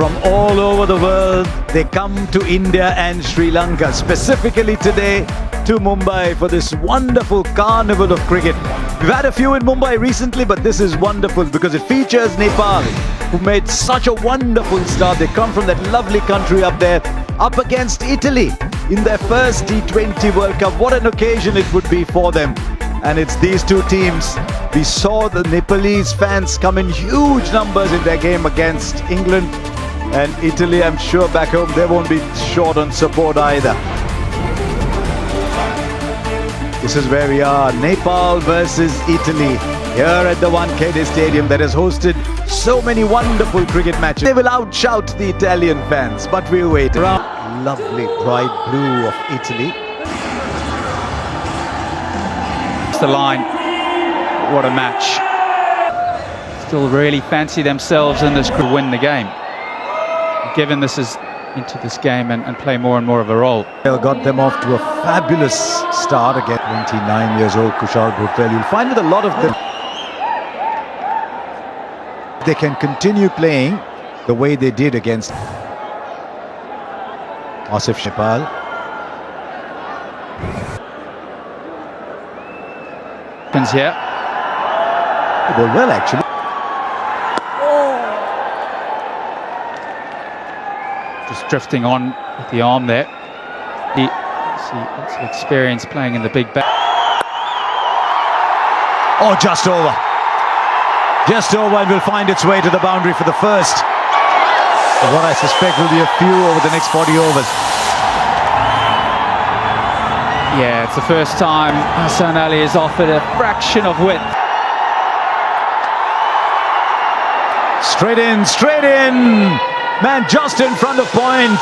From all over the world, they come to India and Sri Lanka, specifically today to Mumbai for this wonderful carnival of cricket. We've had a few in Mumbai recently, but this is wonderful because it features Nepal, who made such a wonderful start. They come from that lovely country up there, up against Italy in their first T20 World Cup. What an occasion it would be for them. And it's these two teams. We saw the Nepalese fans come in huge numbers in their game against England. And Italy, I'm sure back home, they won't be short on support either. This is where we are, Nepal versus Italy, here at the Wankhede Stadium that has hosted so many wonderful cricket matches. They will outshout the Italian fans, but we'll wait. Lovely bright blue of Italy. It's the line. What a match. Still really fancy themselves in this to win the game. Given this is into this game and play more and more of a role. Got them off to a fabulous start again. 29 years old, Kushal Bhurtel. You'll find with a lot of them, they can continue playing the way they did against Asif Nepal. Here. Well, actually. Just drifting on with the arm there. He lots of experience playing in the big bat. Oh, just over. Just over, and will find its way to the boundary for the first. What I suspect will be a few over the next 40 overs. Yeah, it's the first time Hassan Ali has offered a fraction of width. Straight in, straight in. Man, just in front of point.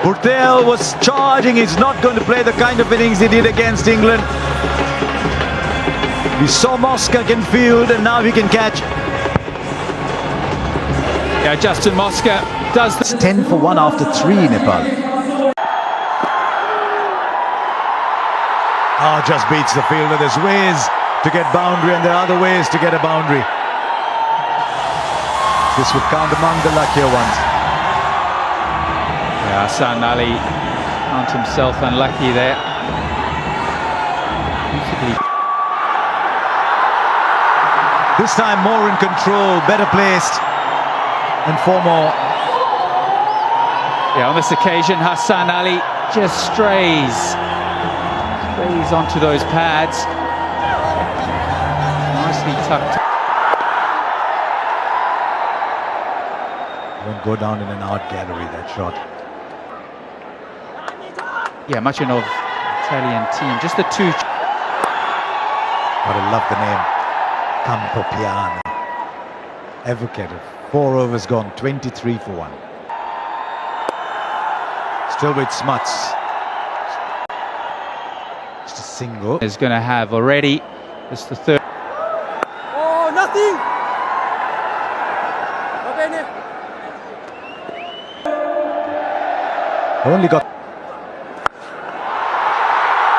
Bhurtel was charging. He's not going to play the kind of innings he did against England. We saw Mosca can field, and now he can catch. Yeah, Justin Mosca does this. 10 for 1 after 3, Nepal. Oh, just beats the fielder. There's ways to get boundary, and there are other ways to get a boundary. This would count among the luckier ones. Yeah, Hassan Ali found himself unlucky there. This time more in control, better placed, and 4 more. Yeah, on this occasion, Hassan Ali just strays onto those pads. Nicely tucked. Won't go down in an art gallery, that shot. Yeah, much of Italian team, just the two. But I love the name, Campo Piano. Evocative. 4 overs gone, 23 for 1. Still with Smuts. Just a single. Is going to have already. It's the third. Oh, nothing. Only got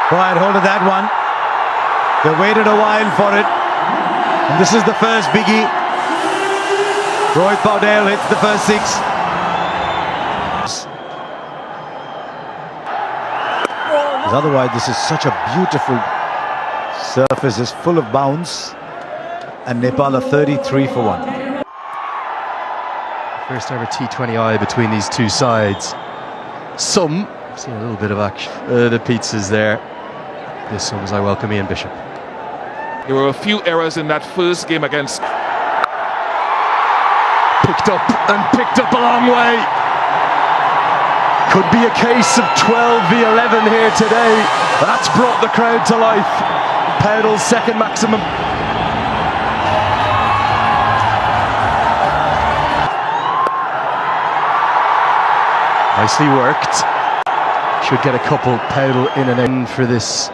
quiet hold of that one. They waited a while for it. And this is the first biggie. Rohit Paudel hits the first 6. Because otherwise this is such a beautiful surface. It's full of bounce. And Nepal are 33 for 1. First ever T20I between these two sides. Some see a little bit of action. The pizzas there. This one as I welcome Ian Bishop. There were a few errors in that first game against. Picked up a long way. Could be a case of 12 v 11 here today. That's brought the crowd to life. Paudil's second maximum. Nicely worked. Should get a couple. Paudil in and in for this.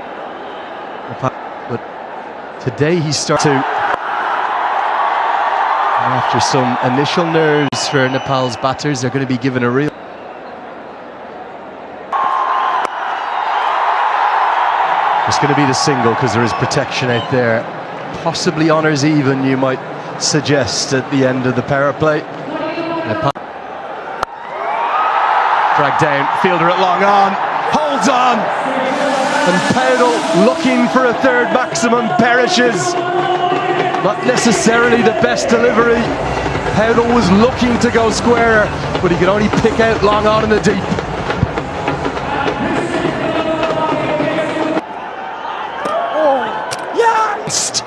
But today he starts to. After some initial nerves for Nepal's batters, they're going to be given a real. It's going to be the single because there is protection out there. Possibly honours even, you might suggest, at the end of the power play. Nepal. Dragged down, fielder at long on, holds on, and Powdle looking for a third maximum, perishes. Not necessarily the best delivery. Powdle was looking to go square, but he could only pick out long on in the deep. Yes!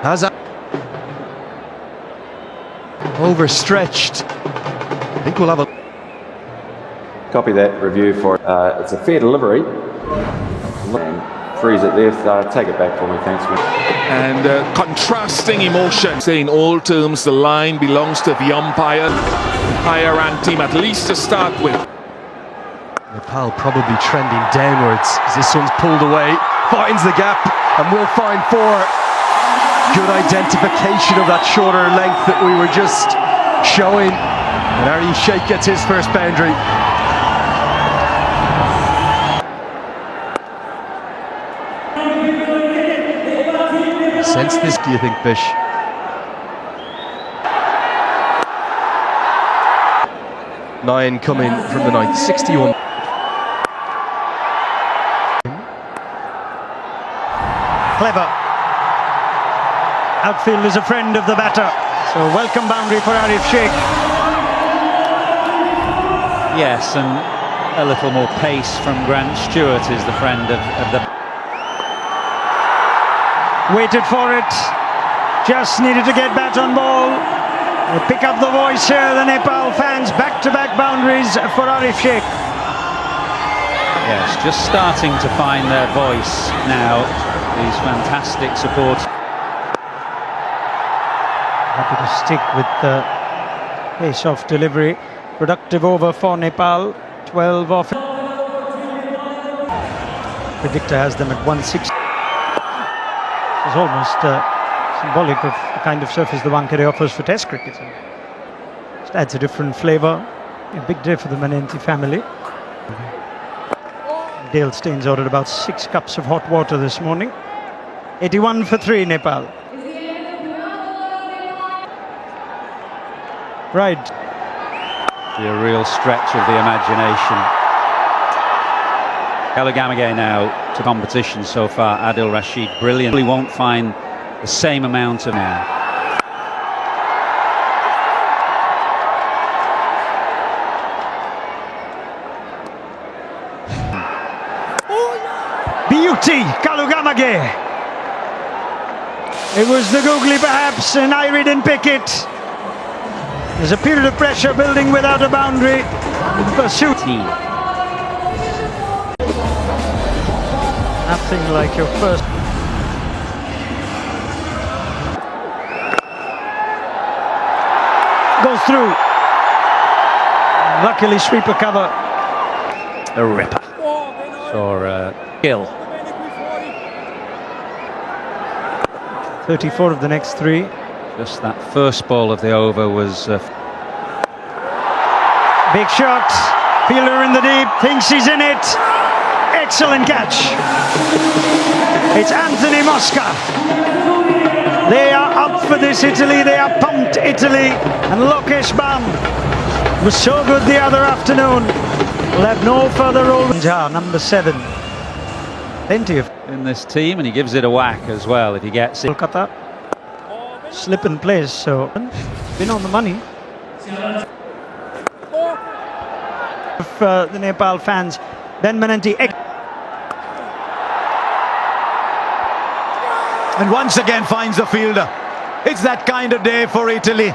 Has overstretched. I think we'll have a Copy that review for it's a fair delivery. And freeze it there. Take it back for me, thanks. And contrasting emotion. Say in all terms the line belongs to the umpire. Higher ranked team at least to start with. Nepal probably trending downwards as this one's pulled away, finds the gap and will find four. Good identification of that shorter length that we were just showing. And Arif Sheikh gets his first boundary. Sense this, do you think, Bish? Nine coming from the ninth, 61. Clever. Outfield is a friend of the batter. So welcome boundary for Arif Sheikh. Yes, and a little more pace from Grant Stewart is the friend of the... Waited for it. Just needed to get bat on ball. They pick up the voice here, the Nepal fans. Back-to-back boundaries for Arif Sheikh. Yes, just starting to find their voice now. These fantastic supports. Happy to stick with the pace of delivery. Productive over for Nepal. 12 off. Predictor has them at 160. It's almost symbolic of the kind of surface the Wankhede offers for Test cricket. Just adds a different flavour. A big day for the Manenti family. Dale Staines ordered about 6 cups of hot water this morning. 81 for 3, Nepal. Right. Be a real stretch of the imagination. Kalagamage now to competition so far. Adil Rashid brilliantly won't find the same amount of now. Beauty, Kalagamage. It was the googly perhaps, and Irie didn't pick it. There's a period of pressure building without a boundary. Pursuit. Nothing like your first. Goes through. Luckily, sweeper cover. A ripper. Or kill. 34 of the next 3. Just that first ball of the over was... Big shot. Fielder in the deep. Thinks he's in it. Excellent catch. It's Anthony Mosca. They are up for this, Italy. They are pumped, Italy. And Lokesh Bam was so good the other afternoon. Will have no further role. Number 7. Plenty of in this team, and he gives it a whack as well if he gets it. Kolkata. Slip in place, so been on the money. The Nepal fans, Ben Manenti. And once again finds the fielder. It's that kind of day for Italy.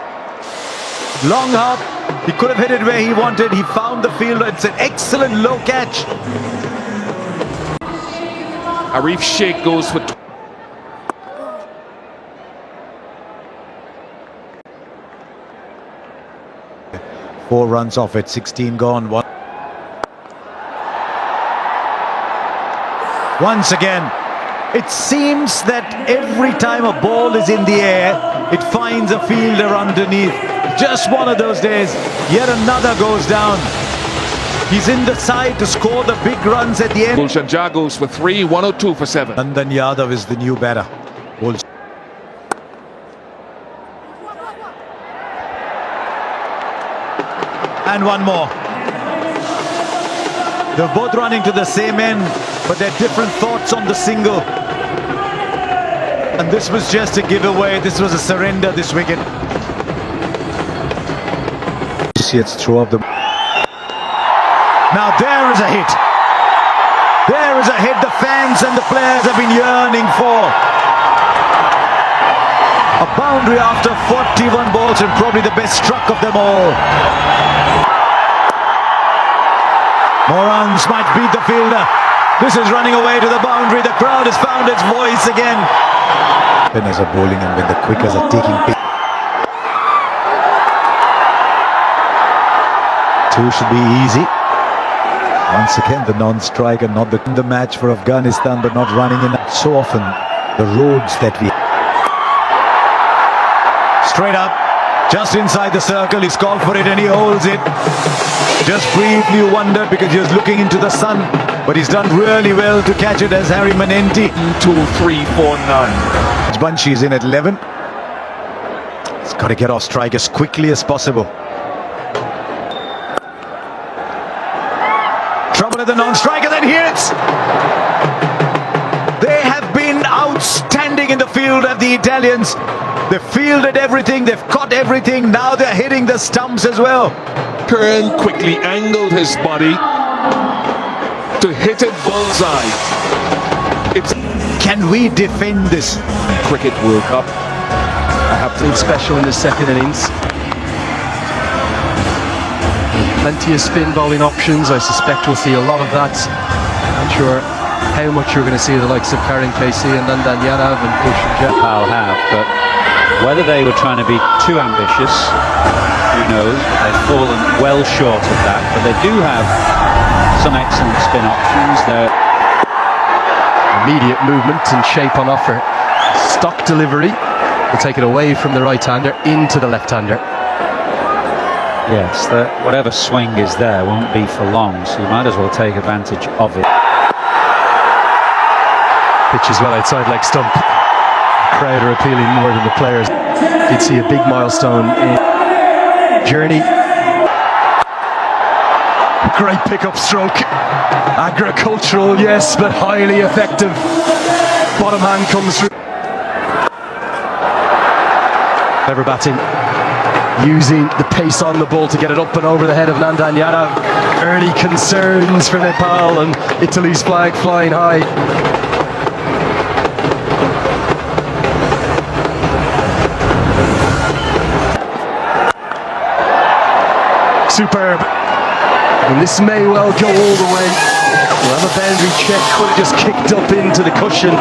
Long hop. He could have hit it where he wanted. He found the fielder. It's an excellent low catch. Arif Sheikh goes for 4 runs off it, 16 gone. Once again, it seems that every time a ball is in the air, it finds a fielder underneath. Just one of those days, yet another goes down. He's in the side to score the big runs at the end. Gulshan Jah goes for 3, 102 for 7. Nandan Yadav is the new batter. And one more. They're both running to the same end, but they're different thoughts on the single. And this was just a giveaway. This was a surrender, this wicket. See, it's throw of the... Now there is a hit. There is a hit the fans and the players have been yearning for. A boundary after 41 balls and probably the best struck of them all. Morans might beat the fielder. This is running away to the boundary. The crowd has found its voice again. Spinners are bowling and when the quickers are taking pick. Two should be easy. Once again, the non-striker, not the match for Afghanistan, but not running in so often the roads that we... Straight up, just inside the circle, he's called for it and he holds it. Just briefly wondered because he was looking into the sun, but he's done really well to catch it as Harry Manenti. 2, 3, 4, 9. Bunchi's in at 11. He's got to get off strike as quickly as possible. Trouble at the non-striker, then hits. They have been outstanding in the field of the Italians. They've fielded everything, they've caught everything, now they're hitting the stumps as well. Kern quickly angled his body to hit it bullseye. It's Can we defend this? Cricket World Cup. I have to Something special in the second innings. Plenty of spin bowling options. I suspect we'll see a lot of that. I'm sure how much you're going to see the likes of Karim Casey and Nandan Yadav and Nepal have, but whether they were trying to be too ambitious, who knows? They've fallen well short of that, but they do have some excellent spin options. They're immediate movement and shape on offer. Stock delivery will take it away from the right-hander into the left-hander. yes, whatever swing is there won't be for long, so you might as well take advantage of it. Pitch is well outside leg stump. Crowd are appealing more than the players. Did see a big milestone in journey. Great pickup stroke. Agricultural, yes, but highly effective. Bottom hand comes through. Clever batting. Using the pace on the ball to get it up and over the head of Nandan Yadav. Early concerns for Nepal and Italy's flag flying high. Superb. And this may well go all the way. We'll have a boundary check. Could have just kicked up into the cushion.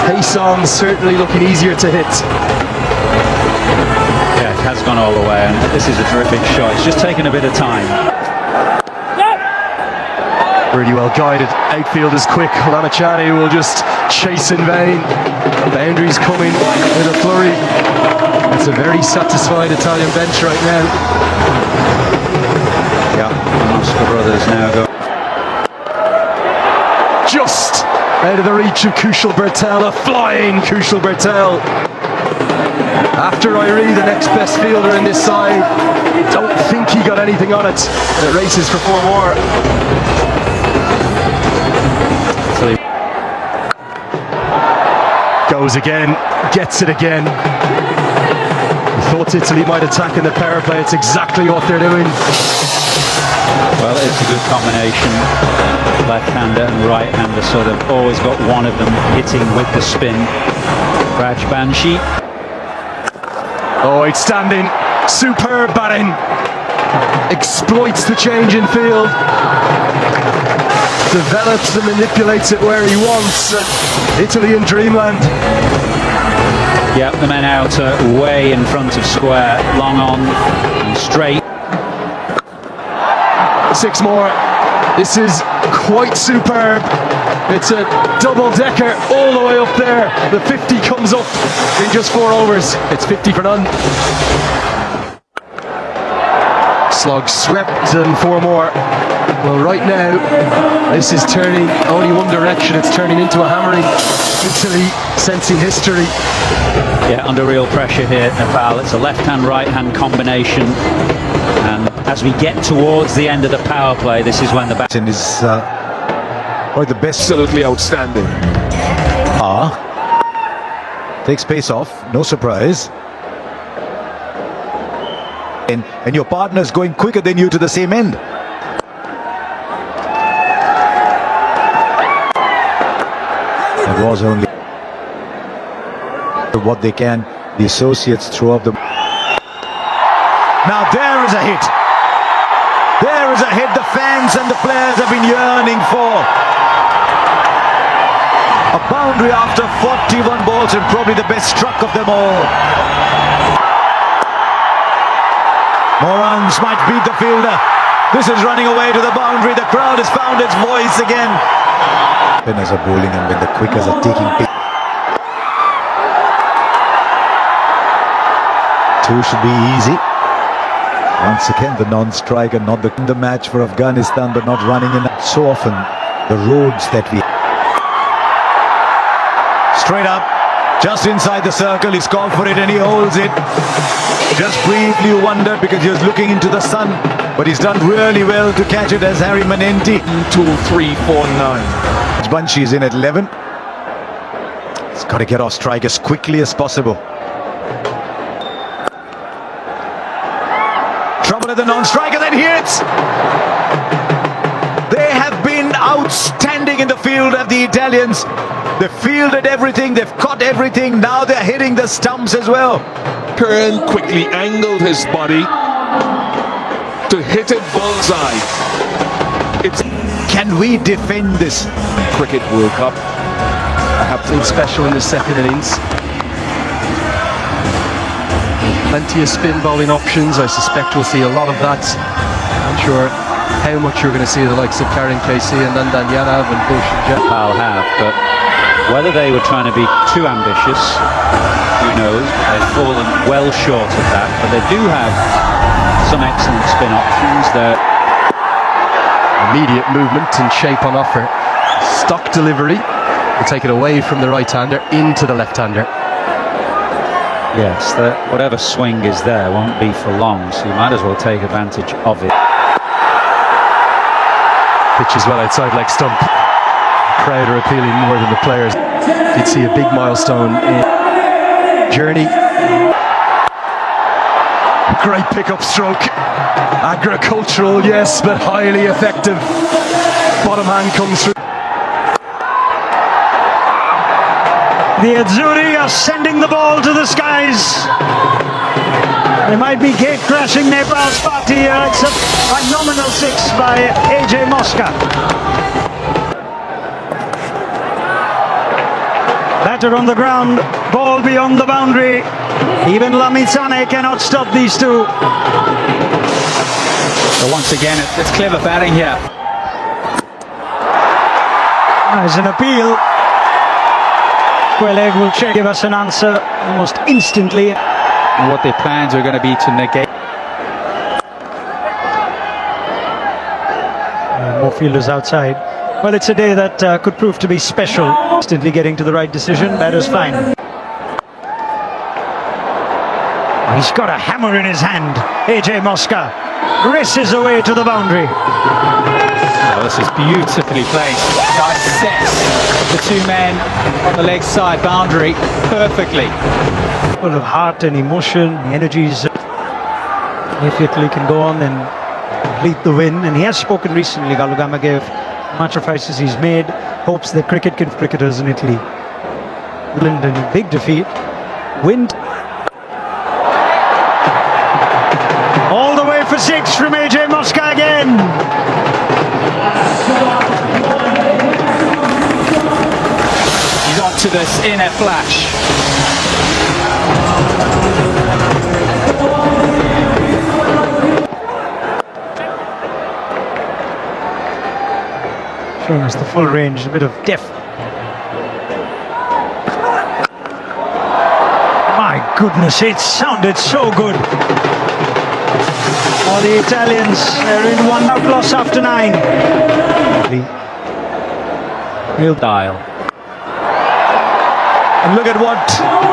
Pace on, certainly looking easier to hit. Yeah, it has gone all the way, and this is a terrific shot. It's just taken a bit of time. Really well guided. Outfield is quick. Ramachari will just chase in vain. Boundaries coming with a flurry. It's a very satisfied Italian bench right now. Yeah, the Moscow brothers now go. Just out of the reach of Kushal Bertel, a flying Kushal Bertel. After Irie, the next best fielder in this side, don't think he got anything on it. And it races for 4 more. Goes again, gets it again. Thought Italy might attack in the power play. It's exactly what they're doing. Well, it's a good combination. Left-hander and right-hander, so they've always got one of them hitting with the spin. Raj Banshi. Oh, outstanding. Superb batting. Exploits the change in field. Develops and manipulates it where he wants. Italy in dreamland. Yep, the men out way in front of square, long on and straight. 6 more. This is quite superb. It's a double-decker all the way up there. The 50 comes up in just 4 overs. It's 50 for none. Slog swept and 4 more. Well, right now, this is turning only one direction. It's turning into a hammering. Italy sensing history. Yeah, under real pressure here, Nepal. It's a left-hand, right-hand combination. And as we get towards the end of the power play, this is when the back And is probably the best. Absolutely outstanding. Takes pace off, no surprise. And your partner's going quicker than you to the same end. It was only what they can, the associates throw up the. Now there is a hit. There is a hit the fans and the players have been yearning for. A boundary after 41 balls and probably the best struck of them all. More runs might beat the fielder. This is running away to the boundary. The crowd has found its voice again. Spinners are bowling and when the quickers are taking pick. Two should be easy. Once again the non-striker, not the match for Afghanistan, but not running in so often the roads that we. Straight up, just inside the circle, he's gone for it and he holds it. Just briefly you wondered because he was looking into the sun, but he's done really well to catch it as Harry Manenti. 2, 3, 4, 9. Bunchy is in at 11. He's got to get off strike as quickly as possible. Trouble at the non-striker, then hits! They have been outstanding in the field of the Italians. They've fielded everything, they've caught everything, now they're hitting the stumps as well. Kern quickly angled his body to hit it bullseye. It's Can we defend this? Cricket World Cup. Something special in the second innings. Plenty of spin bowling options. I suspect we'll see a lot of that. I'm sure how much you're going to see the likes of Karen Casey and Nandan Yadav and Bush and Nepal have, but whether they were trying to be too ambitious, who knows? They've fallen well short of that, but they do have some excellent spin options. They're immediate movement and shape on offer. Stock delivery will take it away from the right-hander into the left-hander. yes, whatever swing is there won't be for long, so you might as well take advantage of it. Pitch is well outside leg stump. Crowd are appealing more than the players. Did see a big milestone in journey. Great pickup stroke. Agricultural, yes, but highly effective. Bottom hand comes through. The Azzurri are sending the ball to the skies. They might be gate crashing Nepal's party here. It's a phenomenal 6 by AJ Mosca. Batter on the ground, ball beyond the boundary. Even Lamitsane cannot stop these two. So once again, it's clever batting here. As an appeal, Queleg will give us an answer almost instantly. And what their plans are going to be to negate. More fielders outside. Well, it's a day that could prove to be special. Instantly getting to the right decision, batter's fine. He's got a hammer in his hand. AJ Mosca races away to the boundary. Oh, this is beautifully placed. Dissects the two men on the leg side boundary perfectly. Full of heart and emotion, the energies. If Italy can go on and complete the win, and he has spoken recently, Galugama gave sacrifices he's made, hopes that cricket can cricketers in Italy. England in a big defeat. Wind. All the way for 6 from AJ Mosca again. He's on to this in a flash. Showing us the full range, a bit of depth. My goodness, it sounded so good. For the Italians, they're in 1-out loss after 9. Real dial. And look at what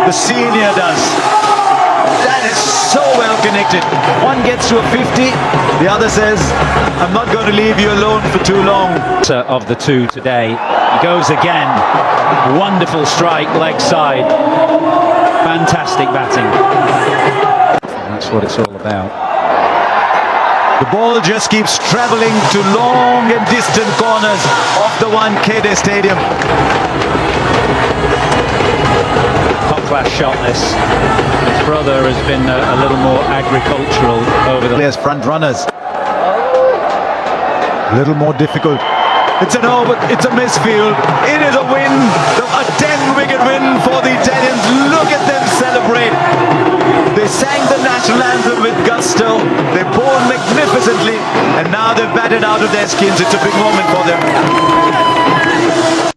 the senior does. That is so well connected. One gets to a 50, the other says, I'm not going to leave you alone for too long. Of the two today, he goes again. Wonderful strike, leg side. Fantastic batting. That's what it's all about. The ball just keeps travelling to long and distant corners of the Wankhede Stadium. Top-class shot this. His brother has been a little more agricultural over the... Players front runners. A little more difficult. It's an over, it's a misfield. It is a win, a 10-wicket win for the Italians. Look at them celebrate. They sang the national anthem with gusto. They bowled magnificently, and now they've batted out of their skins. It's a big moment for them.